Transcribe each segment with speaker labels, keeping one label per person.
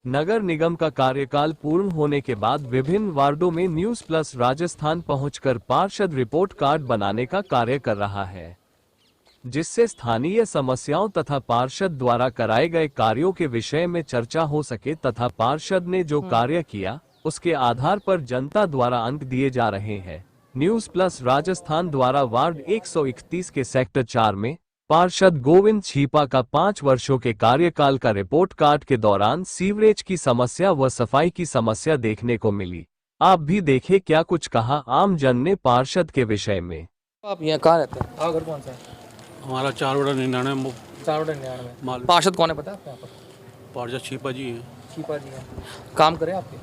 Speaker 1: नगर निगम का कार्यकाल पूर्ण होने के बाद विभिन्न वार्डों में न्यूज़ प्लस राजस्थान पहुंचकर पार्षद रिपोर्ट कार्ड बनाने का कार्य कर रहा है, जिससे स्थानीय समस्याओं तथा पार्षद द्वारा कराए गए कार्यों के विषय में चर्चा हो सके तथा पार्षद ने जो कार्य किया उसके आधार पर जनता द्वारा अंक दिए जा रहे हैं। न्यूज़ प्लस राजस्थान द्वारा वार्ड 131 के सेक्टर 4 में पार्षद गोविंद छीपा का 5 वर्षों के कार्यकाल का रिपोर्ट कार्ड के दौरान सीवरेज की समस्या व सफाई की समस्या देखने को मिली। आप भी देखें क्या कुछ कहा आम जन ने पार्षद के विषय में।
Speaker 2: आप यहाँ कहाँ रहते हैं? आप घर कौन सा है?
Speaker 3: हमारा 4/99
Speaker 2: 4/99। पार्षद कौन है पता है आपको? यहाँ पर
Speaker 3: पार्षद छीपा जी हैं।
Speaker 2: छीपा जी हैं। काम करे आपके?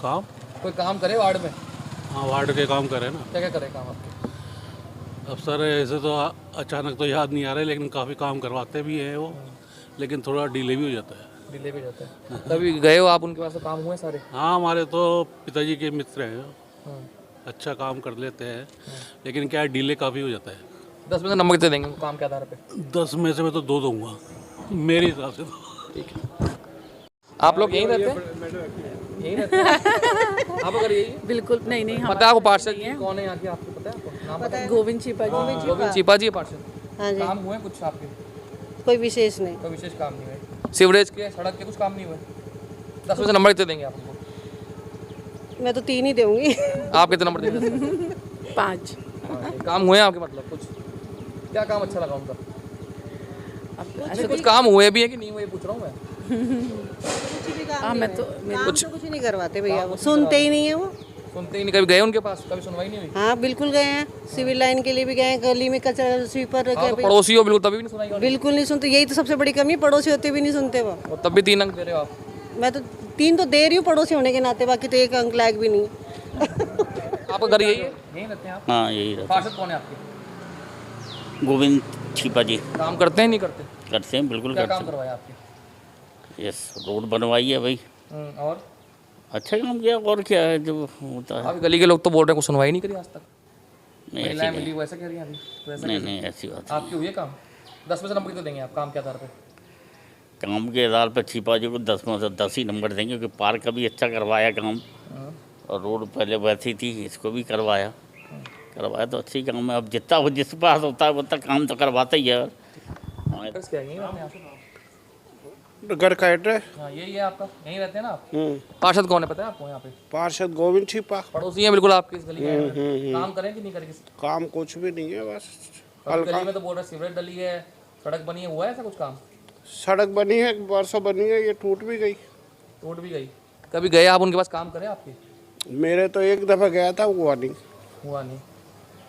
Speaker 3: काम?
Speaker 2: कोई काम करे वार्ड में?
Speaker 3: हाँ, वार्ड के काम करे ना।
Speaker 2: क्या क्या करे काम आपके?
Speaker 3: अब सर ऐसे तो अचानक तो याद नहीं आ रहा, लेकिन काफ़ी काम करवाते भी हैं वो, लेकिन थोड़ा डिले भी हो जाता है।
Speaker 2: डिले भी जाता है। कभी गए हो आप उनके पास? काम हुए सारे?
Speaker 3: हाँ, हमारे तो पिताजी के मित्र हैं, अच्छा काम कर लेते हैं, लेकिन क्या है डिले काफ़ी हो जाता है।
Speaker 2: 10 में से नंबर कितने देंगे काम के आधार पे?
Speaker 3: 10 में से मैं तो 2 दूंगा मेरे हिसाब से तो।
Speaker 2: ठीक है। आप लोग यहीं रहते हैं? यहीं रहते हैं? आप अगर यही
Speaker 4: बिल्कुल नहीं
Speaker 2: पता है आपको पार्षद जी कौन है यहाँ के? आपको पता है? आपको नाम पता है?
Speaker 4: गोविंद छीपा जी।
Speaker 2: गोविंद छीपा जी है पार्षद।
Speaker 4: हाँ जी।
Speaker 2: काम हुए कुछ आपके?
Speaker 4: कोई विशेष नहीं।
Speaker 2: कोई विशेष काम नहीं हुए? सीवरेज के, सड़क के कुछ काम नहीं हुए? 10 में से नंबर कितने देंगे आप उनको?
Speaker 4: मैं तो 3 ही दूंगी।
Speaker 2: आप कितने नंबर देंगे 10 में से?
Speaker 4: 5।
Speaker 2: काम हुए आपके? मतलब कुछ क्या काम अच्छा लगा उनका?
Speaker 4: ऐसे
Speaker 2: कुछ काम हुए भी है कि नहीं हुए पूछ रहा हूँ मैं।
Speaker 4: हाँ मैं तो
Speaker 2: कुछ
Speaker 4: कुछ नहीं करवाते भैया, वो सुनते ही नहीं है वो।
Speaker 2: सुनते ही नहीं। कभी गए उनके पास? कभी सुनवाई नहीं हुई?
Speaker 4: हाँ बिल्कुल गए हैं, सिविल लाइन के लिए भी गए हैं, गली में कचरा स्वीपर
Speaker 2: हाँ, तो पड़ोसी हो बिल्कुल तभी भी नहीं सुनाई होगी।
Speaker 4: बिल्कुल नहीं सुनते, यही तो सबसे बड़ी कमी, पड़ोसी होते भी नहीं सुनते वो।
Speaker 2: और तब भी 3 अंक दे रहे हो आप?
Speaker 4: मैं तो 3 तो दे रही हूँ पड़ोसी होने के नाते, बाकी तो 1 अंक लायक भी नहीं।
Speaker 2: आपका घर यही है? यहीं रहते हैं आप?
Speaker 5: हाँ यही रहता
Speaker 2: पार्षद कौन है आपके?
Speaker 5: है। गोविंद छीपा जी
Speaker 2: काम करते हैं नहीं करते?
Speaker 5: करते हैं, बिल्कुल
Speaker 2: क्या
Speaker 5: करते
Speaker 2: काम करवाया आपके?
Speaker 5: हैं। यस, रोड बनवाई है भाई,
Speaker 2: और
Speaker 5: अच्छा काम किया। और क्या है जो होता है।
Speaker 2: अभी गली के लोग तो बोल रहे हैं कुछ सुनवाई नहीं करी आज तक।
Speaker 5: नहीं ऐसी
Speaker 2: महिलाएं
Speaker 5: नहीं,
Speaker 2: मिली वैसा कह रही हैं अभी? वैसा
Speaker 5: नहीं
Speaker 2: कह रही
Speaker 5: नहीं ऐसी बात
Speaker 2: हैं? आपके हुए काम? 10 में से नंबर कितने देंगे आप काम के आधार पे?
Speaker 5: काम के आधार पर छीपा जी को 10 में से 10 ही नंबर देंगे, क्योंकि पार्क का भी अच्छा करवाया काम, और रोड पहले वैसी थी, इसको भी करवाया तो अच्छी काम है। अब जितना वो जिस पास होता है उतना काम तो करवाता ही है।
Speaker 2: क्या यहीं रहते हैं आप?
Speaker 6: घर का एड्रेस?
Speaker 2: हाँ यही है आपका? यहीं रहते हैं ना आप? पार्षद कौन है पता है आपको यहाँ पे?
Speaker 6: पार्षद गोविंद छिपा।
Speaker 2: पड़ोसी है बिल्कुल आपके इस गली के? काम करें कि नहीं करें?
Speaker 6: काम कुछ भी नहीं है, बस
Speaker 2: गली में तो बोल रहे सीवरेज डली है, सड़क बनी है, हुआ है ऐसा कुछ काम?
Speaker 6: सड़क बनी है, बरसों बनी है, ये टूट भी गई।
Speaker 2: टूट भी गई। कभी गए आप उनके पास? काम करें आपके?
Speaker 6: मेरे तो एक दफ़ा गया था, हुआ नहीं।
Speaker 2: हुआ नहीं।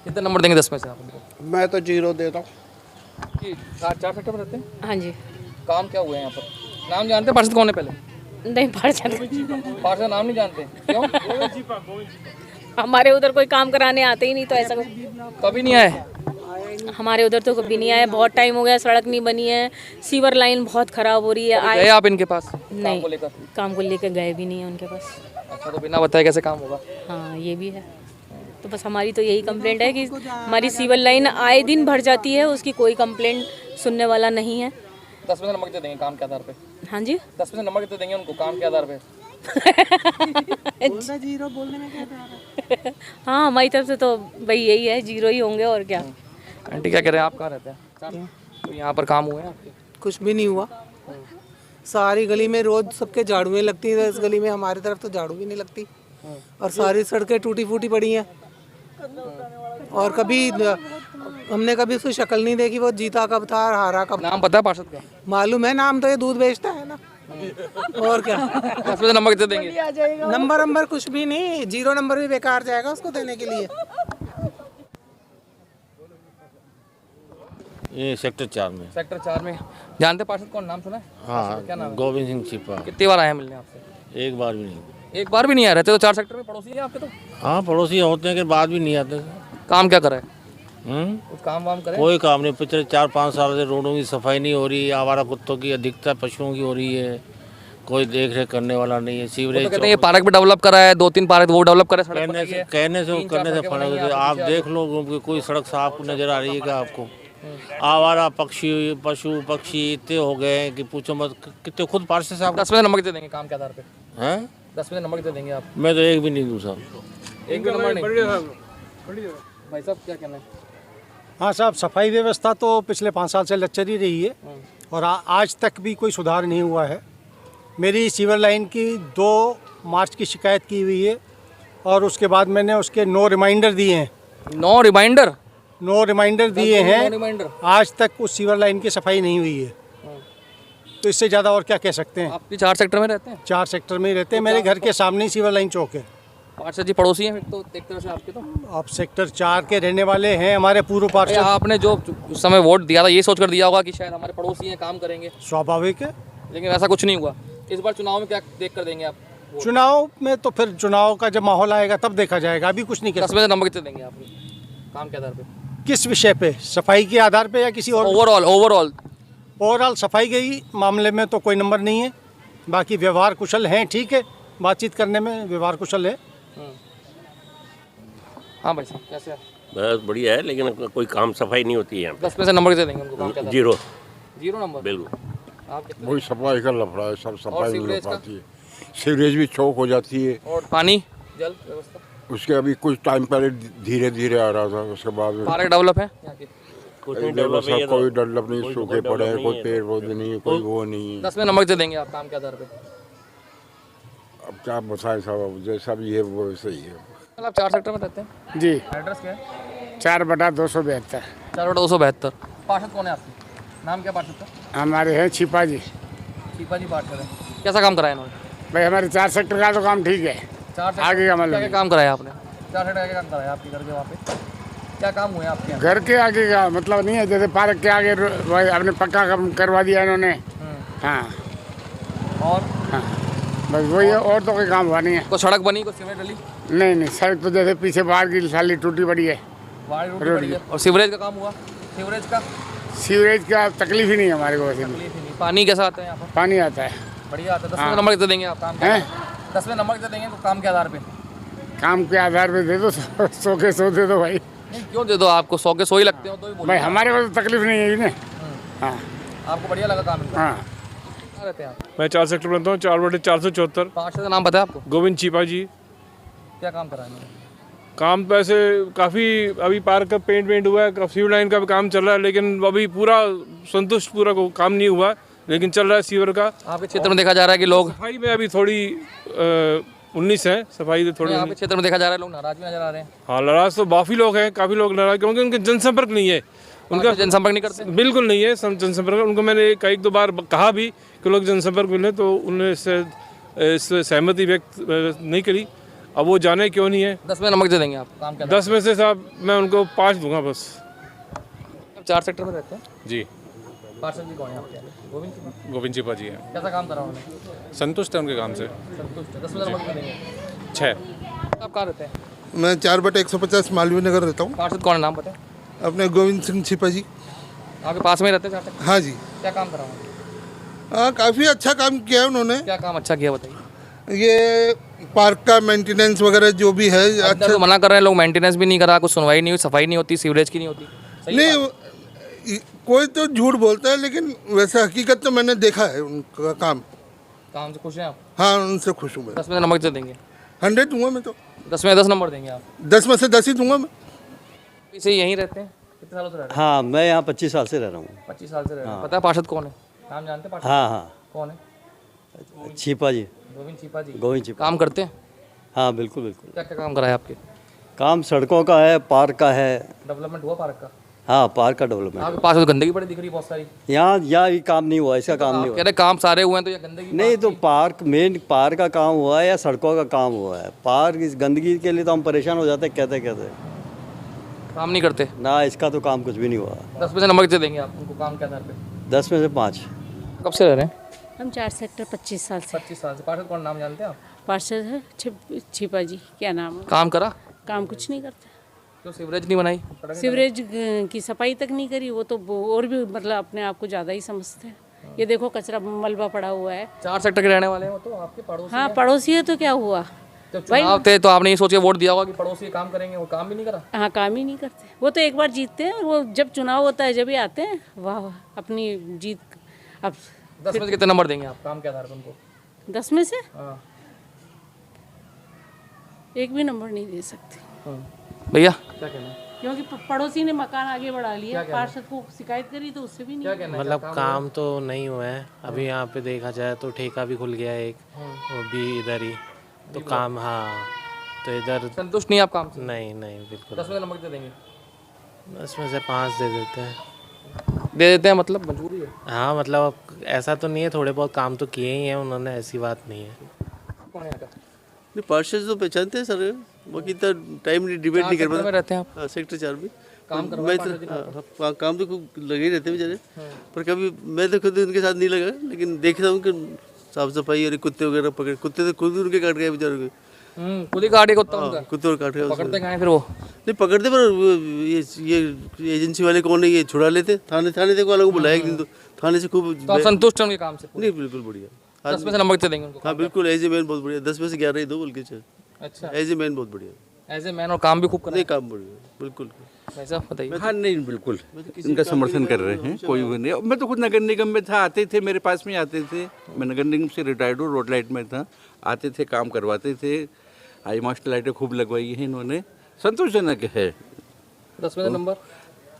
Speaker 2: कितने नंबर देंगे 10 में से आप उनको?
Speaker 6: मैं तो 0 देता हूँ।
Speaker 2: 4 सेक्टर में रहते हैं?
Speaker 4: हाँ जी।
Speaker 2: काम क्या हुआ है यहाँ पर? नाम जानते हैं पार्षद कौन है पहले?
Speaker 4: नहीं पार्षद
Speaker 2: पार्षद नाम नहीं जानते? क्यों?
Speaker 4: हमारे उधर कोई काम कराने आते ही नहीं, तो ऐसा
Speaker 2: कभी नहीं आए?
Speaker 4: हमारे उधर तो कभी नहीं आया। बहुत टाइम हो गया, सड़क नहीं बनी है, सीवर लाइन बहुत खराब हो रही है।
Speaker 2: गए आप इनके पास
Speaker 4: नहीं,
Speaker 2: काम को लेकर?
Speaker 4: काम को लेकर गए भी नहीं है उनके पास।
Speaker 2: अच्छा, तो बिना बताए कैसे काम होगा?
Speaker 4: हाँ ये भी है। तो बस हमारी तो यही कंप्लेंट है कि हमारी सीवर लाइन आए दिन भर जाती है, उसकी कोई कंप्लेंट सुनने वाला नहीं है।
Speaker 2: 10 में से नंबर कितने देंगे काम के आधार पे?
Speaker 4: हाँ जी।
Speaker 2: 10 में से नंबर कितने देंगे उनको काम के आधार पे?
Speaker 4: 0 बोलने में क्या हाँ हमारी तरफ से तो भाई यही है, 0 ही होंगे और क्या।
Speaker 2: आंटी क्या कह रहे हैं? आप कहाँ रहते हैं? तो यहाँ पर काम हुए हैं आपके?
Speaker 7: कुछ भी नहीं हुआ। सारी गली में रोज सबके झाड़ुएं लगती हैं, इस गली में हमारी तरफ तो झाड़ू भी नहीं लगती, और सारी सड़कें टूटी फूटी पड़ी हैं। और कभी हमने कभी उसकी शक्ल नहीं देखी, वो जीता कब था और हारा कब।
Speaker 2: नाम पता है पार्षद का?
Speaker 7: मालूम है नाम, तो ये दूध बेचता है ना, और क्या।
Speaker 2: 10 में से नंबर कितने देंगे?
Speaker 7: नंबर कुछ भी नहीं, 0 नंबर भी बेकार जाएगा उसको देने के लिए।
Speaker 8: ये सेक्टर 4 में।
Speaker 2: सेक्टर 4 में जानते हैं पार्षद कौन? नाम सुना है?
Speaker 8: हाँ,
Speaker 2: क्या नाम है?
Speaker 8: गोविंद सिंह छिपा।
Speaker 2: कितनी बार आए हैं मिलने आपसे?
Speaker 8: एक बार भी नहीं।
Speaker 2: एक बार भी नहीं आए? रहते तो 4 सेक्टर में, पड़ोसी है आपके तो?
Speaker 8: हाँ पड़ोसी होते हैं कि बाद भी नहीं आते।
Speaker 2: काम क्या करे? कुछ काम वाम करे?
Speaker 8: कोई काम नहीं। पिछले 4-5 साल से रोडों की सफाई नहीं हो रही, आवारा कुत्तों की अधिकता पशुओं की हो रही है, कोई देख रेख करने वाला नहीं है। सीवरेज
Speaker 2: कहते हैं ये पार्क भी डेवलप करा है, 2-3 पार्क वो डेवलप करे,
Speaker 8: कहने से करने से फर्क है। आप देख लो कोई सड़क साफ नजर आ रही है क्या आपको? आवारा पक्षी पशु पक्षी इतने हो गए हैं कि पूछो मत। कितने खुद पार्षद साहब
Speaker 2: 10 में से नंबर कितने देंगे काम के आधार पे?
Speaker 8: हैं?
Speaker 2: 10 में से नंबर कितने देंगे आप?
Speaker 8: मैं तो एक भी नहीं दूँ साहब।
Speaker 2: एक भी नंबर नहीं। भाई साहब क्या कहना है?
Speaker 9: हाँ साहब, सफाई व्यवस्था तो पिछले 5 साल से लचर ही रही है और आज तक भी कोई सुधार नहीं हुआ है। मेरी सीवर लाइन की 2 मार्च की शिकायत की हुई है और उसके बाद मैंने उसके 9 रिमाइंडर दिए हैं।
Speaker 2: 9 रिमाइंडर?
Speaker 9: 9 रिमाइंडर दिए हैं,
Speaker 2: रिमाइंडर
Speaker 9: आज तक उस सीवर लाइन की सफाई नहीं हुई है। तो इससे ज़्यादा और क्या कह सकते हैं।
Speaker 2: आप भी 4 सेक्टर में रहते हैं?
Speaker 9: 4 सेक्टर में ही रहते हैं, मेरे घर के सामने ही सीवर लाइन चौक है।
Speaker 2: पार्षद जी पड़ोसी हैं फिर तो एक तरह से आपके। तो
Speaker 9: आप सेक्टर 4 के रहने वाले हैं, हमारे पूर्व पार्षद।
Speaker 2: आपने जो उस समय वोट दिया था ये सोच कर दिया होगा कि शायद हमारे पड़ोसी हैं, काम करेंगे।
Speaker 9: स्वाभाविक है,
Speaker 2: लेकिन ऐसा कुछ नहीं हुआ। इस बार चुनाव में क्या देख कर देंगे आप?
Speaker 9: चुनाव में तो फिर चुनाव का जब माहौल आएगा तब देखा जाएगा, अभी कुछ नहीं कर
Speaker 2: 10 में से नंबर कितने देंगे आप काम के आधार पे?
Speaker 9: किस विषय पे, सफाई के आधार पे या किसी और? ओवरऑल सफाई के मामले में तो कोई नंबर नहीं है। बाकी व्यवहार कुशल हैं, ठीक है, बातचीत करने में व्यवहार कुशल है।
Speaker 2: हाँ भाई साहब कैसे हैं?
Speaker 10: बस बढ़िया है, लेकिन कोई काम सफाई नहीं होती है यहाँ
Speaker 2: 10 में से नंबर कितने देंगे उनको काम के
Speaker 10: पे।
Speaker 2: आधार पे?
Speaker 10: 0
Speaker 2: नंबर।
Speaker 10: बिल्कुल।
Speaker 2: आप कितने?
Speaker 11: वही सफाई का लफड़ा है, सब सफाई नहीं हो
Speaker 2: सीवरेज का?
Speaker 11: पाती है। सीवरेज भी चौक हो जाती है।
Speaker 2: और पानी जल व्यवस्था?
Speaker 11: उसके अभी कुछ टाइम पहले धीरे धीरे आ रहा था, उसके बाद
Speaker 2: पार्क डेवलप है यहाँ के?
Speaker 10: कुछ नहीं डेवलप है।
Speaker 11: कोई डेवलप नहीं, सूखे पड़े हैं, कोई पेड़ पौधे नहीं है, कोई वो नहीं है।
Speaker 2: 10 में नंबर कितने देंगे आप काम के आधार पे?
Speaker 11: अब क्या बताएं साहब, जैसा भी है वो वैसे ही है।
Speaker 2: आप 4 सेक्टर में रहते हैं?
Speaker 9: जी,
Speaker 2: एड्रेस क्या है?
Speaker 9: 4/272।
Speaker 2: 4/272। पार्षद कौन है आपके? नाम क्या पार्षद का?
Speaker 9: हमारे हैं छिपा जी।
Speaker 2: दीपा जी पार्षद है। कैसा काम कराया इन्होंने?
Speaker 9: भाई हमारे 4 सेक्टर का तो काम ठीक है,
Speaker 2: 4 सेक्टर
Speaker 9: आगे का मतलब
Speaker 2: क्या काम कराया आपने? 4 सेक्टर क्या काम कराया आपके घर के वहाँ पे? क्या काम हुए आपके यहाँ?
Speaker 9: घर के आगे का मतलब नहीं है, जैसे पार्क के आगे आपने पक्का काम करवा दिया इन्होंने। हाँ
Speaker 2: और
Speaker 9: हाँ, बस वही है, और तो कोई काम हुआ नहीं है।
Speaker 2: कोई सड़क बनी, कोई सीमेंट डली?
Speaker 9: नहीं, सड़क तो जैसे पीछे बाहर की साली टूटी पड़ी है।
Speaker 2: बाढ़ रोड पड़ी है। और सीवरेज का काम हुआ? सीवरेज
Speaker 9: का तकलीफ ही नहीं है हमारे को वैसे।
Speaker 2: तकलीफ ही नहीं। पानी कैसा आता है यहाँ पर?
Speaker 9: पानी आता है,
Speaker 2: बढ़िया आता है। 10 में नंबर कितने देंगे आप काम के? 10 में नंबर कितने देंगे तो काम के आधार पे?
Speaker 9: काम के आधार पे दे दो, 100 के 100 दे दो भाई।
Speaker 2: नहीं क्यों दे दो? आपको 100 के 100 ही लगते हो तो ही बोलो।
Speaker 9: भाई हमारे को तो तकलीफ नहीं है ना। हाँ
Speaker 2: आपको बढ़िया लगा काम इनका?
Speaker 9: हाँ।
Speaker 2: कहाँ रहते हैं आप?
Speaker 12: मैं 4 सेक्टर में रहता हूँ, 4/474।
Speaker 2: पार्षद का नाम पता है आपको?
Speaker 12: गोविंद छिपा जी।
Speaker 2: क्या काम करा इन्होंने?
Speaker 12: काम तो ऐसे काफ़ी, अभी पार्क का पेंट हुआ है, सीवर लाइन का भी काम चल रहा है, लेकिन अभी पूरा संतुष्ट पूरा को काम नहीं हुआ, लेकिन चल रहा है सीवर का।
Speaker 2: आपके क्षेत्र में देखा जा रहा है कि लोग
Speaker 12: सफाई में अभी थोड़ी 19 है, सफाई थोड़ी।
Speaker 2: आपके क्षेत्र में देखा जा रहा है लोग नाराज भी नजर आ रहे हैं।
Speaker 12: हाँ, नाराज तो काफ़ी लोग हैं, काफ़ी लोग नाराज, क्योंकि उनके जनसंपर्क नहीं है। उनका
Speaker 2: जनसंपर्क नहीं करते?
Speaker 12: बिल्कुल नहीं है जनसंपर्क। उनको मैंने एक दो बार कहा भी कि लोग जनसंपर्क मिले, तो उन्होंने इससे सहमति व्यक्त नहीं करी। अब वो जाने क्यों नहीं है।
Speaker 2: 10 में नंबर कितने देंगे आप काम के?
Speaker 12: 10 में से साहब मैं उनको 5 दूंगा बस।
Speaker 2: 4 सेक्टर में रहते हैं
Speaker 12: जी।
Speaker 2: पार्षद जी कौन है आपके?
Speaker 12: गोविंद छिपा जी हैं।
Speaker 2: कैसा काम करा उन्होंने?
Speaker 12: संतुष्ट है उनके काम से।
Speaker 2: संतुष्ट है। 10 में नंबर कितने देंगे?
Speaker 12: 6।
Speaker 2: आप कहाँ रहते हैं?
Speaker 13: मैं 4/150 मालवीय नगर रहता हूँ।
Speaker 2: पार्षद कौन है नाम बताए?
Speaker 13: अपने गोविंद सिंह छिपा जी।
Speaker 2: आपके पास में ही रहते हैं 4 सेक्टर?
Speaker 13: हाँ जी।
Speaker 2: क्या काम करा उन्होंने?
Speaker 13: हाँ, काफ़ी अच्छा काम किया है उन्होंने।
Speaker 2: क्या काम अच्छा किया बताइए?
Speaker 13: ये पार्क का मेंटेनेंस वगैरह जो भी है
Speaker 2: अच्छा। तो मना कर रहे हैं लोग, मेंटेनेंस भी नहीं करा, कुछ सुनवाई नहीं हुई, सफाई नहीं होती, सीवरेज की नहीं होती।
Speaker 13: नहीं, कोई तो झूठ बोलता है, लेकिन वैसे हकीकत तो मैंने देखा है उनका काम
Speaker 2: से खुश हैं आप?
Speaker 13: हाँ, उनसे खुश हूँ मैं।
Speaker 2: 10 में नंबर कितने देंगे?
Speaker 13: 100 दूंगा मैं तो।
Speaker 2: 10 में 10 नंबर देंगे आप?
Speaker 13: 10 में से 10 ही दूंगा मैं।
Speaker 2: इसे यहीं रहते हैं? कितने सालों से रह रहे हैं?
Speaker 14: हाँ, मैं यहाँ 25 साल से रह रहा हूँ।
Speaker 2: 25 साल से रह रहे हैं। पता है पार्षद कौन है? नाम जानते हैं पार्षद?
Speaker 14: हाँ,
Speaker 2: कौन है?
Speaker 14: छिपा जी।
Speaker 2: गोविंद छिपा जी।
Speaker 14: गोविंद छिपा।
Speaker 2: काम करते हैं?
Speaker 14: हाँ, बिल्कुल।
Speaker 2: क्या क्या काम कराया आपके?
Speaker 14: काम सड़कों का है, पार्क का है।
Speaker 2: डेवलपमेंट हुआ पार्क का?
Speaker 14: हाँ, पार्क का डेवलपमेंट।
Speaker 2: आपके पास तो गंदगी पड़ी दिख रही बहुत सारी।
Speaker 14: यहाँ ये काम नहीं हुआ, इसका काम नहीं हुआ।
Speaker 2: कह रहे काम सारे हुए हैं तो ये गंदगी
Speaker 14: नहीं, तो मेन पार्क का काम हुआ है या सड़कों का काम हुआ है? पार्क इस गंदगी के लिए तो हम परेशान हो जाते कहते
Speaker 2: काम नहीं करते
Speaker 14: ना, इसका तो काम कुछ भी नहीं हुआ।
Speaker 2: 10 में से नंबर कितने देंगे आप उनको काम के आधार पे?
Speaker 14: 10 में से 5।
Speaker 2: कब से रह रहे हैं?
Speaker 15: हम 4 सेक्टर 25 साल से।
Speaker 2: 25 साल से। पार्षद कौन नाम जानते हैं आप?
Speaker 15: पार्षद है छिपा जी। क्या नाम है?
Speaker 2: काम करा?
Speaker 15: काम कुछ नहीं करते।
Speaker 2: क्यों सीवरेज नहीं बनाई?
Speaker 15: सीवरेज की सफाई तक नहीं करी। वो तो और भी मतलब अपने आप को ज़्यादा ही समझते हैं। ये देखो कचरा मलबा पड़ा हुआ है।
Speaker 2: 4 सेक्टर के रहने वाले हैं वो तो आपके पड़ोसी?
Speaker 15: हाँ, पड़ोसी है तो क्या हुआ,
Speaker 2: जब चुनाव थे तो आपने ये सोच के वोट दिया होगा कि पड़ोसी काम करेंगे, वो काम भी नहीं करा।
Speaker 15: हाँ, काम ही नहीं करते। वो तो एक बार जीतते हैं और वो जब चुनाव होता है जब ही आते हैं, वाह वाह, अपनी जीत। अब
Speaker 2: 10 में से कितने नंबर देंगे आप काम के आधार पर उनको?
Speaker 15: 10 में से
Speaker 2: हाँ।
Speaker 15: एक भी नंबर नहीं दे सकते।
Speaker 2: भैया क्या कहना है?
Speaker 15: क्योंकि पड़ोसी ने मकान आगे बढ़ा लिया, पार्षद को शिकायत करी तो उससे भी नहीं।
Speaker 8: मतलब काम तो नहीं हुआ है अभी। यहाँ पे देखा जाए तो ठेका भी खुल गया है एक, वो भी इधर ही तो काम। हाँ, तो इधर
Speaker 2: संतुष्ट नहीं आप काम से?
Speaker 8: नहीं नहीं बिल्कुल।
Speaker 2: 10 में से नंबर कितने देंगे?
Speaker 8: 10 में से 5 दे देते हैं।
Speaker 2: दे देते हैं मतलब मजबूरी है?
Speaker 8: हाँ, मतलब ऐसा तो नहीं है, थोड़े बहुत काम तो किए ही हैं उन्होंने, ऐसी बात नहीं है।
Speaker 2: कौन है यहाँ का?
Speaker 16: नहीं, पार्षद तो पहचानते हैं सर, बाकी इतना टाइम नहीं डिबेट नहीं कर पाते।
Speaker 2: रहते हैं आप?
Speaker 16: हाँ, सेक्टर 4 में
Speaker 2: काम
Speaker 16: मैं काम तो खूब लगे ही रहते हैं बेचारे, पर कभी मैं तो खुद उनके साथ नहीं लगा, लेकिन देखता हूँ कि साफ सफाई और कुत्ते वगैरह पकड़, कुत्ते तो खुद उनके काट गए बेचारों के।
Speaker 2: खुद ही काटे कुत्ता उनका?
Speaker 16: कुत्ते और काट गए।
Speaker 2: पकड़ते कहाँ हैं फिर वो?
Speaker 16: नहीं पकड़ते, पर ये एजेंसी वाले कौन है, ये छुड़ा लेते। थाने तक वालों को बुलाया एक दिन, तो थाने से खूब।
Speaker 2: तो आप संतुष्ट हैं उनके काम से?
Speaker 16: नहीं, बिल्कुल बढ़िया।
Speaker 2: 10 में से नंबर कितने देंगे उनको?
Speaker 16: हाँ बिल्कुल, एज ए मैन बहुत बढ़िया। 10 में से 11 ही दो बोल के चल।
Speaker 2: अच्छा,
Speaker 16: एज ए मैन बहुत बढ़िया।
Speaker 2: एज ए मैन, और काम भी खूब कर।
Speaker 16: नहीं, काम बढ़िया बिल्कुल।
Speaker 2: वैसा बताइए।
Speaker 11: हाँ नहीं, बिल्कुल इनका समर्थन कर रहे हैं, कोई वो नहीं। मैं तो खुद नगर निगम में था, आते थे मेरे पास में आते थे। मैं नगर निगम से रिटायर्ड हूँ, रोड लाइट में था, आते थे, काम करवाते थे। हाई मास्टर लाइटें खूब लगवाई हैं इन्होंने, संतोषजनक है।
Speaker 2: 10 में से नंबर?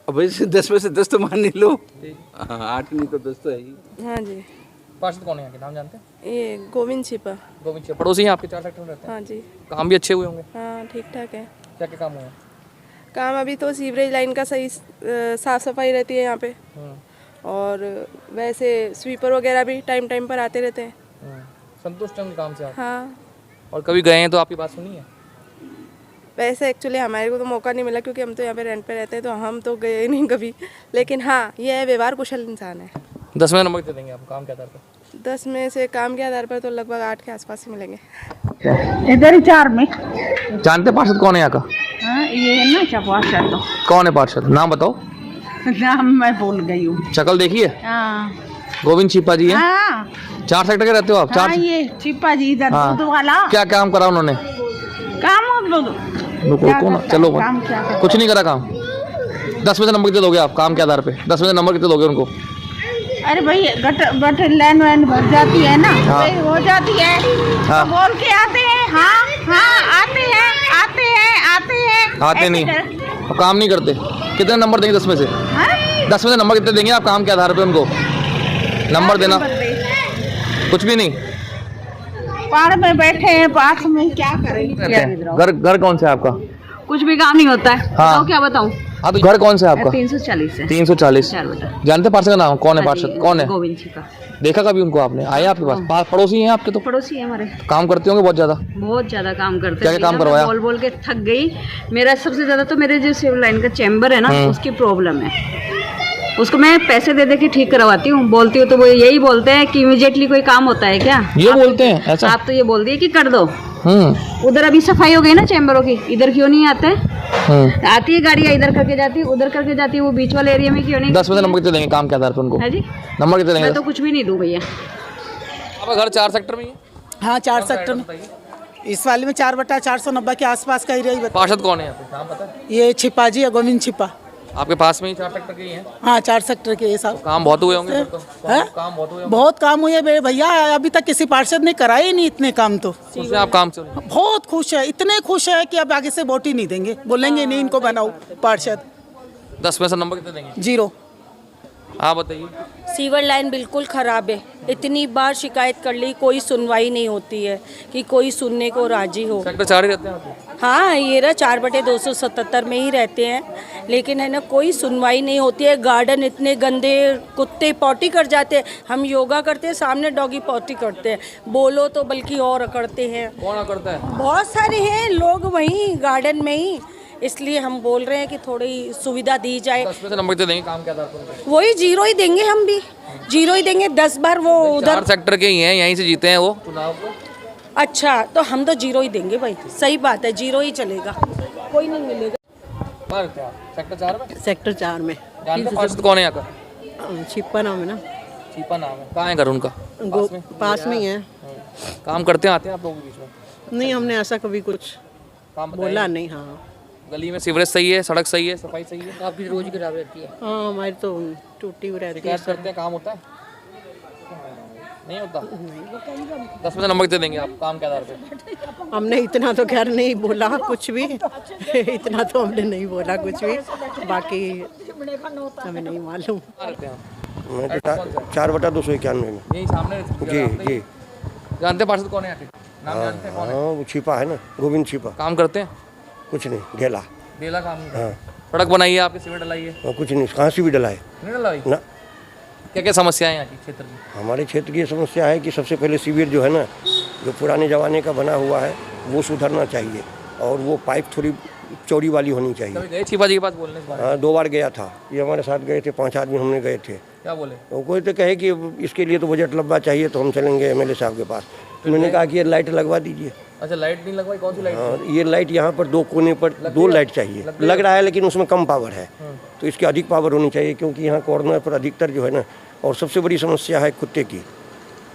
Speaker 11: अब वैसे 10 में से 10 तो मान नहीं लो। हाँ, 8 नहीं तो 10 तो है ही।
Speaker 4: हाँ जी।
Speaker 2: पार्षद कौन है यहाँ के, नाम जानते हैं?
Speaker 4: ये गोविंद छिपा।
Speaker 2: गोविंद छिपा पड़ोसी हैं आपके, 4 सेक्टर में रहते हैं?
Speaker 4: हाँ जी।
Speaker 2: काम भी अच्छे हुए होंगे?
Speaker 4: हाँ, ठीक ठाक है।
Speaker 2: क्या क्या काम हुआ है?
Speaker 4: काम अभी तो सीवरेज लाइन का सही साफ सफाई रहती है यहाँ पे, और वैसे स्वीपर वगैरह भी टाइम टाइम पर आते रहते हैं।
Speaker 2: संतुष्ट हैं उनके काम से आप?
Speaker 4: हाँ।
Speaker 2: और कभी गए हैं तो आपकी बात सुनी है?
Speaker 4: वैसे एक्चुअली हमारे को तो मौका नहीं मिला, क्योंकि हम तो यहाँ पे रेंट पे रहते हैं, तो हम तो गए नहीं कभी। लेकिन हाँ, ये व्यवहार कुशल इंसान है।
Speaker 2: 10 में नंबर कितने देंगे आप काम के आधार पर?
Speaker 4: 10 में से काम के आधार पर तो लगभग 8 के आसपास ही मिलेंगे।
Speaker 17: इधर ही 4 में।
Speaker 2: जानते पार्षद कौन है यहाँ का?
Speaker 17: हाँ, ये है ना पार्षद।
Speaker 2: कौन है पार्षद, नाम बताओ।
Speaker 17: नाम मैं भूल गई हूँ।
Speaker 2: शक्ल देखी है?
Speaker 17: हाँ,
Speaker 2: गोविंद छिपा जी है।
Speaker 17: हाँ।
Speaker 2: 4 सेक्टर के रहते हो आप? 4?
Speaker 17: हाँ, ये छिपा जी इधर दूध वाला।
Speaker 2: क्या काम करा उन्होंने?
Speaker 17: काम
Speaker 2: रुको ना, चलो कुछ नहीं करा काम। 10 में से नंबर कितने दोगे आप काम के आधार पे? 10 में से नंबर कितने दोगे उनको?
Speaker 17: अरे भाई, गट लाइन वैन भर जाती है ना, हो जाती है, तो बोल के आते हैं। हाँ हाँ, आते नहीं,
Speaker 2: तो काम नहीं करते। कितने नंबर देंगे 10 में से? 10 में से नंबर कितने देंगे आप काम के आधार पे उनको? नंबर देना कुछ भी नहीं।
Speaker 17: पहाड़ में बैठे हैं, पास में क्या करें?
Speaker 2: घर कौन सा है आपका?
Speaker 17: कुछ भी काम नहीं होता है।
Speaker 2: हाँ।
Speaker 17: तो क्या बताऊं?
Speaker 2: हाँ, तो घर कौन सा है आपका?
Speaker 17: 340 है।
Speaker 2: 340। जानते पार्षद का नाम कौन है? पार्षद कौन है?
Speaker 17: गोविंद छिपा।
Speaker 2: देखा कभी उनको आपने? आए आपके पास? पड़ोसी हैं आपके? तो
Speaker 17: पड़ोसी है हमारे।
Speaker 2: काम करते होंगे बहुत
Speaker 17: ज्यादा काम करते हैं।
Speaker 2: क्या काम करवाया?
Speaker 17: बोल के थक गई। मेरा सबसे ज्यादा तो मेरे जो सिविल लाइन का चैम्बर है ना, उसकी प्रॉब्लम है। उसको मैं पैसे दे के ठीक करवाती हूँ, बोलती हूँ तो वो यही बोलते हैं कि इमीडिएटली कोई काम होता है क्या?
Speaker 2: ये बोलते हैं ऐसा?
Speaker 17: आप तो ये बोल दिए कि कर दो। उधर अभी सफाई हो गई ना चैम्बरों की, इधर क्यों नहीं आते? आती है गाड़ियाँ, इधर करके जाती है, उधर करके जाती है, वो बीच वाले एरिया में क्यों नहीं?
Speaker 2: 10 में से नंबर कितने देंगे काम के आधार पर उनको?
Speaker 17: है जी,
Speaker 2: नंबर कितने देंगे?
Speaker 17: मैं तो कुछ भी नहीं दूँ भैया।
Speaker 2: आपका घर 4 सेक्टर में ही है?
Speaker 7: हाँ, 4 सेक्टर में। इस वाले में 4/490 के आसपास का एरिया।
Speaker 2: पार्षद कौन है यहाँ पे, नाम पता है?
Speaker 7: ये छिपा जी, गोविंद छिपा।
Speaker 2: आपके पास में ही 4 सेक्टर के ही हैं?
Speaker 7: हाँ, 4 सेक्टर के ये सब।
Speaker 2: काम बहुत हुए होंगे तो? काम बहुत हुए?
Speaker 7: बहुत काम हुए भैया, अभी तक किसी पार्षद ने कराए नहीं इतने काम। तो
Speaker 2: आप काम से
Speaker 7: बहुत खुश है, इतने खुश है कि अब आगे से वोट ही नहीं देंगे, बोलेंगे नहीं इनको बनाओ पार्षद।
Speaker 2: 10 में से नंबर कितने देंगे?
Speaker 7: 0।
Speaker 2: आप बताइए।
Speaker 18: सीवर लाइन बिल्कुल ख़राब है, इतनी बार शिकायत कर ली, कोई सुनवाई नहीं होती है कि कोई सुनने को राजी हो।
Speaker 2: सेक्टर 4 ही रहते हैं आप?
Speaker 18: हाँ, ये रहा 4/277 में ही रहते हैं, लेकिन है ना कोई सुनवाई नहीं होती है। गार्डन इतने गंदे, कुत्ते पॉटी कर जाते हैं। हम योगा करते हैं, सामने डॉगी पॉटी करते हैं, बोलो तो बल्कि और अकड़ते हैं।
Speaker 2: कौन अकड़ता है?
Speaker 18: बहुत सारे हैं लोग वहीं गार्डन में ही, इसलिए हम बोल रहे हैं कि थोड़ी सुविधा दी जाए।
Speaker 2: 10 में से नंबर कितने देंगे काम के आधार पर?
Speaker 18: वही 0 ही देंगे, हम भी 0 ही देंगे। 10 बार वो उधर
Speaker 2: 4 सेक्टर के ही हैं, यहीं से जीते हैं वो चुनाव को।
Speaker 18: अच्छा, तो हम तो 0 ही देंगे भाई, सही बात है, 0 ही चलेगा, कोई नहीं मिलेगा।
Speaker 2: पर क्या सेक्टर 4 में?
Speaker 19: सेक्टर 4 में।
Speaker 2: जानते पार्षद कौन है यहाँ का?
Speaker 19: छिपा नाम है ना।
Speaker 2: छिपा नाम है। कहाँ है घर उनका?
Speaker 19: पास में ही है।
Speaker 2: काम करते हैं, आते हैं आप लोगों के बीच में?
Speaker 19: नहीं, हमने ऐसा कभी कुछ बोला नहीं। हाँ,
Speaker 20: गली में सीवरेज सही है, सड़क सही है, सफाई सही है?
Speaker 19: आपकी रोज खराब रहती है। हाँ, हमारी तो टूटी हुई रहती है।
Speaker 20: शिकायत करते हैं, काम होता है? नहीं होता। 10 में से नंबर कितने देंगे आप काम के आधार पे?
Speaker 19: हमने इतना तो खैर नहीं बोला कुछ भी इतना तो हमने नहीं बोला कुछ भी, बाकी हमें नहीं मालूम।
Speaker 20: मैं
Speaker 21: तो 4/291 में।
Speaker 20: यही सामने
Speaker 21: जी जी।
Speaker 20: जानते पार्षद कौन है यहाँ के? नाम जानते हैं कौन है?
Speaker 21: हाँ, वो छिपा है ना, गोविंद छिपा।
Speaker 20: काम करते हैं?
Speaker 21: कुछ नहीं, गेला
Speaker 20: काम नहीं।
Speaker 21: हाँ।
Speaker 20: सड़क बनाई है आपके, सीवर डलाई है?
Speaker 21: कुछ नहीं, कहाँ से भी डलाए
Speaker 20: नहीं डलाई
Speaker 21: ना।
Speaker 20: क्या क्या समस्या है यहाँ की क्षेत्र की?
Speaker 21: हमारे क्षेत्र की समस्या है कि सबसे पहले सीवर जो है ना, जो पुराने ज़माने का बना हुआ है वो सुधरना चाहिए, और वो पाइप थोड़ी चौड़ी वाली होनी चाहिए।
Speaker 20: कभी गए छिपा जी के पास बोलने इस बारे में?
Speaker 21: हाँ, 2 बार गया था, ये हमारे साथ गए थे, 5 आदमी हमने गए थे।
Speaker 20: क्या बोले?
Speaker 21: तो कोई तो कहे कि इसके लिए तो बजट लंबा चाहिए, तो हम चलेंगे एमएलए साहब के पास। तो मैंने कहा कि ये लाइट लगवा दीजिए।
Speaker 20: अच्छा, लाइट नहीं लगवाई? कौन सी लाइट?
Speaker 21: हाँ, ये लाइट यहाँ पर 2 कोने पर 2 लाइट चाहिए, लग रहा है, लेकिन उसमें कम पावर है, तो इसकी अधिक पावर होनी चाहिए, क्योंकि यहाँ कॉर्नर पर अधिकतर जो है ना, और सबसे बड़ी समस्या है कुत्ते की।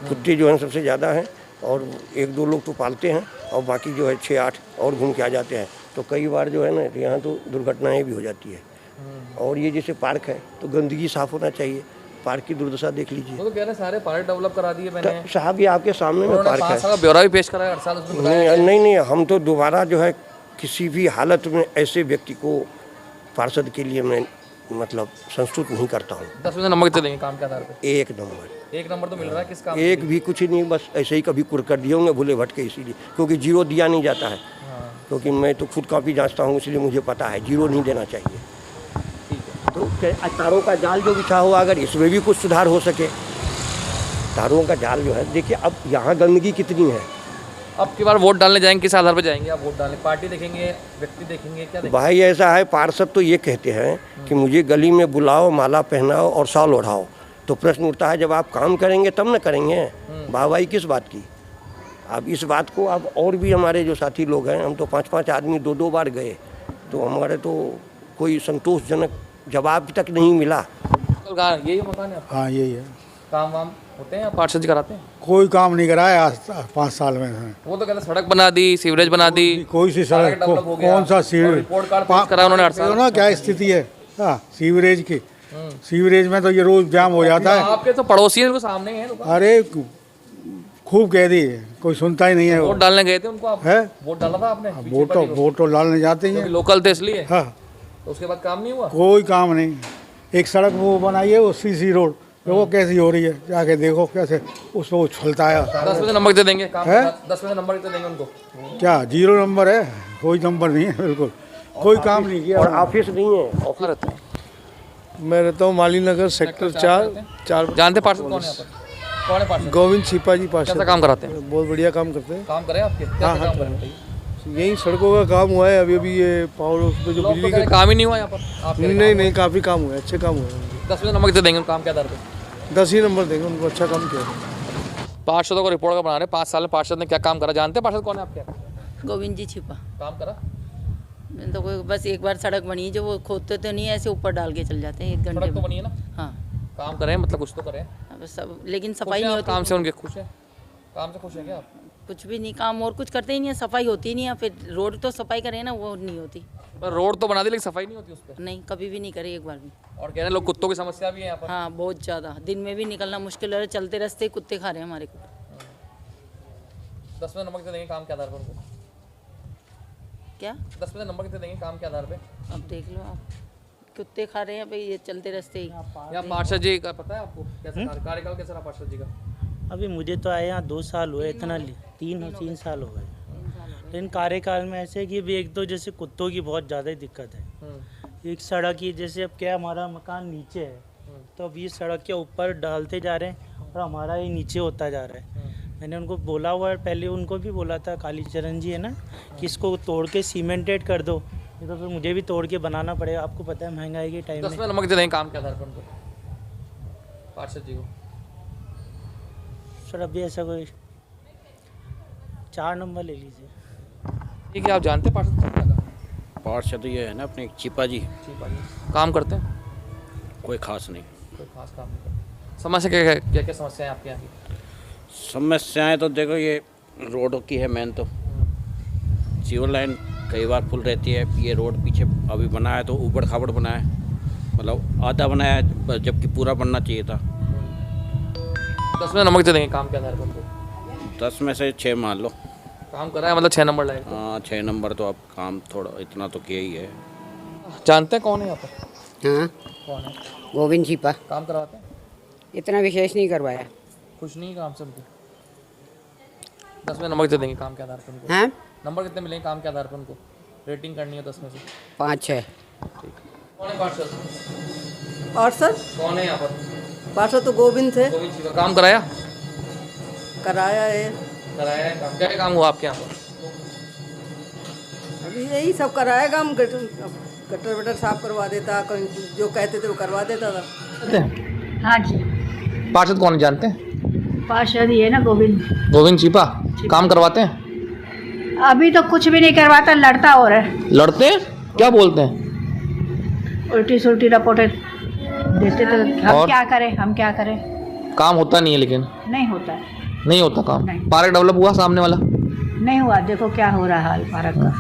Speaker 21: कुत्ते जो हैं सबसे ज़्यादा हैं, और 1-2 लोग तो पालते हैं, और बाकी जो है 6-8 और घूम के आ जाते हैं। तो कई बार जो है ना, यहाँ तो दुर्घटनाएं भी हो जाती है। और ये जैसे पार्क है, तो गंदगी साफ़ होना चाहिए। पार्क की दुर्दशा देख लीजिए।
Speaker 20: वो तो कह रहे हैं सारे पार्क डेवलप करा दिए मैंने।
Speaker 21: साहब, ये आपके सामने में पार्क है।
Speaker 20: 5 साल का ब्यौरा भी पेश कराया हर साल उसमें।
Speaker 21: नहीं, हम तो दोबारा जो है किसी भी हालत में ऐसे व्यक्ति को पार्षद के लिए मैं मतलब संस्तुत नहीं करता हूँ।
Speaker 20: 10 में से नंबर कितने देंगे काम के आधार पे?
Speaker 21: 1 नंबर।
Speaker 20: 1 नंबर तो मिल रहा है किस काम?
Speaker 21: एक भी कुछ नहीं, बस ऐसे ही कभी कुर कर दिए होंगे भूले भटके, इसीलिए, क्योंकि 0 दिया नहीं जाता है। क्योंकि मैं तो खुद कॉपी जांचता हूँ, इसलिए मुझे पता है 0 नहीं देना चाहिए। तो तारों का जाल जो बिछा हुआ, अगर इसमें भी कुछ सुधार हो सके। तारों का जाल जो है, देखिए अब यहाँ गंदगी कितनी है।
Speaker 20: अब की बार वोट डालने जाएंगे, किस आधार पर जाएंगे आप वोट डालने? पार्टी देखेंगे, व्यक्ति देखेंगे, क्या देखेंगे?
Speaker 21: भाई ऐसा है, पार्षद तो ये कहते हैं कि मुझे गली में बुलाओ, माला पहनाओ और शॉल ओढ़ाओ। तो प्रश्न उठता है, जब आप काम करेंगे तब न करेंगे, वाहवाही किस बात की? अब इस बात को अब और भी हमारे जो साथी लोग हैं, हम तो 5-5 आदमी 2-2 बार गए, तो हमारे तो कोई संतोषजनक जवाब तक नहीं मिला।
Speaker 20: यही मकान है?
Speaker 9: हाँ, यही है।
Speaker 20: काम वाम होते हैं, पार्षद जी कराते हैं?
Speaker 9: कोई काम नहीं कराया आज 5 साल में।
Speaker 20: वो तो कहते सड़क बना दी, सीवरेज बना दी।
Speaker 9: कोई सी सड़क, कौन सा सीवरेज
Speaker 20: करा उन्होंने हर साल?
Speaker 9: ना, क्या स्थिति है सीवरेज की? सीवरेज में तो ये रोज जाम हो जाता है।
Speaker 20: आपके तो पड़ोसी हैं, सामने हैं।
Speaker 9: अरे खूब कह दी, कोई सुनता ही नहीं है।
Speaker 20: वोट डालने गए थे उनको आप? है? वोट डाला था आपने?
Speaker 9: वोट तो डालने जाते हैं,
Speaker 20: लोकल थे इसलिए।
Speaker 9: हाँ।
Speaker 20: तो उसके बाद काम नहीं हुआ?
Speaker 9: कोई काम नहीं। एक सड़क वो बनाई है, वो सीसी रोड, वो कैसी हो रही है, जाके देखो कैसे उसको उछलता है।
Speaker 20: 10 में से नंबर कितने देंगे काम है? 10 में से नंबर कितने देंगे उनको?
Speaker 9: क्या 0 नंबर है? कोई नंबर नहीं है, बिल्कुल कोई काम नहीं किया।
Speaker 21: और ऑफिस नहीं है?
Speaker 20: ऑफिस रहते हैं।
Speaker 22: मैं रहता हूँ माली नगर सेक्टर 4।
Speaker 20: जानते पार्षद कौन है यहाँ पर? कौन है पार्षद?
Speaker 22: गोविंद छिपा जी पार्षद।
Speaker 20: कैसा काम कराते हैं?
Speaker 22: बहुत बढ़िया काम करते हैं।
Speaker 20: काम करें आपके? क्या काम करें?
Speaker 22: यही सड़कों का काम हुआ है। अभी ये पावर हाउस पे जो बिजली का
Speaker 20: काम ही नहीं हुआ यहाँ पर?
Speaker 22: नहीं, काफ़ी काम हुआ है, अच्छे काम हुए हैं।
Speaker 20: 10 में से नंबर कितने देंगे काम के आधार पर?
Speaker 22: 10 ही नंबर देंगे उनको, अच्छा काम किया।
Speaker 20: पार्षदों को रिपोर्ट का बना रहे, 5 साल में पार्षद ने क्या काम करा? जानते हैं पार्षद कौन है आपके?
Speaker 23: गोविंद जी छिपा।
Speaker 20: काम करा?
Speaker 23: मैंने तो कोई बस एक बार सड़क बनी है, जो वो खोदते तो नहीं है, ऐसे ऊपर डाल के चल जाते हैं 1 घंटे में।
Speaker 20: सड़क तो बनी है ना?
Speaker 23: हाँ।
Speaker 20: काम करें, मतलब कुछ तो करें।
Speaker 23: सब, लेकिन सफाई नहीं होती।
Speaker 20: काम से उनके खुश है? काम से खुश है क्या आप?
Speaker 23: कुछ भी नहीं, काम और कुछ करते ही नहीं है, सफाई होती नहीं है। फिर रोड तो सफाई करें ना, वो नहीं होती।
Speaker 20: पर रोड तो बना दी, लेकिन सफाई नहीं होती उस पर?
Speaker 23: नहीं, कभी भी नहीं करी एक बार भी।
Speaker 20: और कह रहे हैं लोग कुत्तों की समस्या भी है यहाँ पर?
Speaker 23: हाँ, बहुत ज़्यादा। दिन में भी निकलना मुश्किल है, चलते रास्ते कुत्ते खा रहे हैं हमारे को।
Speaker 20: 10 में नंबर कितने देंगे काम के आधार पर उनको?
Speaker 23: क्या?
Speaker 20: 10 में नंबर कितने देंगे काम के आधार पे?
Speaker 23: अब देख लो आप, कुत्ते खा रहे हैं भाई, ये चलते रास्ते ही।
Speaker 20: यहाँ पार्षद जी का पता है आपको कैसा कार्यकाल कैसा रहा पार्षद जी का?
Speaker 24: अभी मुझे तो आए यहाँ 2 साल हुए, इतना 3 साल हो गए। लेकिन कार्यकाल में ऐसे कि भी एक तो जैसे कुत्तों की बहुत ज़्यादा दिक्कत है। एक सड़क की, जैसे अब क्या हमारा मकान नीचे है, तो अब ये सड़क के ऊपर डालते जा रहे हैं और हमारा ये नीचे होता जा रहा है। मैंने उनको बोला हुआ है, पहले उनको भी बोला था, कालीचरण जी है ना, कि इसको तोड़ के सीमेंटेड कर दो, ये तो फिर मुझे भी तोड़ के बनाना पड़ेगा। आपको पता है महंगाई के टाइम में।
Speaker 20: 10 में नंबर कितने देंगे काम के आधार पर उनको पार्षद जी को?
Speaker 24: सर अभी ऐसा कोई 4 नंबर ले लीजिए।
Speaker 20: ठीक है, आप जानते हैं पार्षद कौन है?
Speaker 25: पार्षद ये है ना अपने छिपा जी।
Speaker 20: काम करते हैं?
Speaker 25: कोई खास नहीं।
Speaker 20: कोई खास काम नहीं करते। समस्या क्या क्या समस्याएं आपके यहाँ की?
Speaker 25: समस्याएं तो देखो, ये रोड की है मेन तो, सिविल लाइन कई बार फुल रहती है। ये रोड पीछे अभी बना है तो ऊबड़ खाबड़ बना है, मतलब आधा बनाया है जबकि पूरा बनना चाहिए था।
Speaker 20: 10 में नंबर कितने देंगे काम के आधार पर उनको?
Speaker 25: 10 में से 6 मान लो।
Speaker 20: काम करा है मतलब 6 नंबर लाएगा।
Speaker 25: हाँ 6 नंबर तो अब काम थोड़ा इतना तो किया ही है।
Speaker 20: जानते हैं कौन है यहाँ पर?
Speaker 1: हाँ
Speaker 20: कौन है?
Speaker 1: गोविंद छिपा।
Speaker 20: काम करवाते हैं?
Speaker 1: इतना विशेष नहीं करवाया।
Speaker 20: खुश नहीं काम से उनके? 10 में नंबर कितने देंगे काम के आधार पर उनको?
Speaker 1: हाँ
Speaker 20: नंबर कितने मिलेंगे काम के आधार पर उनको? रेटिंग करनी है 10 में से।
Speaker 1: 5-6।
Speaker 20: कौन है पार्षद?
Speaker 3: पार्षद
Speaker 20: कौन है यहाँ पर?
Speaker 3: पार्षद तो गोविंद थे।
Speaker 20: गोविंद जी का काम कराया?
Speaker 3: कराया है।
Speaker 20: कराया है काम। क्या क्या काम हुआ आपके यहाँ पर?
Speaker 3: अभी यही सब कराएगा, हम गटर वटर साफ करवा देता, जो कहते थे वो करवा देता था।
Speaker 17: हाँ जी।
Speaker 20: पार्षद कौन है जानते हैं?
Speaker 17: पार्षद ही है ना गोविंद।
Speaker 20: गोविंद छिपा काम करवाते हैं?
Speaker 17: अभी तो कुछ भी नहीं करवाता, लड़ता और है।
Speaker 20: लड़ते हैं? क्या बोलते हैं?
Speaker 17: उल्टी सुल्टी रिपोर्टें देते तो हम क्या करें, हम क्या करें।
Speaker 20: काम होता नहीं है लेकिन।
Speaker 17: नहीं होता है।
Speaker 20: नहीं होता काम। पार्क डेवलप हुआ सामने वाला?
Speaker 17: नहीं हुआ, देखो क्या हो रहा हाल पार्क का।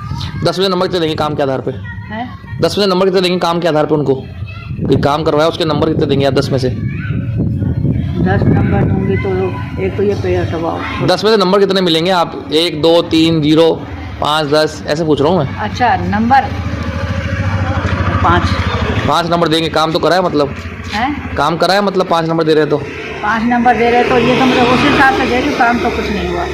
Speaker 20: 10 में नंबर कितने देंगे काम के आधार पे?
Speaker 17: है
Speaker 20: 10 में नंबर कितने देंगे काम के आधार पे उनको? कोई काम करवाया उसके नंबर कितने देंगे आप 10 में से?
Speaker 17: 10 नंबर दूंगी तो एक तो ये पे हटवाओ।
Speaker 20: 10 में से नंबर कितने मिलेंगे आप? 1 2 3 0 5 10 ऐसे पूछ रहा हूँ मैं।
Speaker 17: अच्छा नंबर
Speaker 20: 5 नंबर देंगे। काम तो कराया मतलब?
Speaker 17: है
Speaker 20: काम कराया मतलब 5 नंबर दे रहे तो?
Speaker 17: 5 नंबर दे रहे तो ये तो मतलब उस हिसाब से दे रही, काम तो कुछ नहीं हुआ।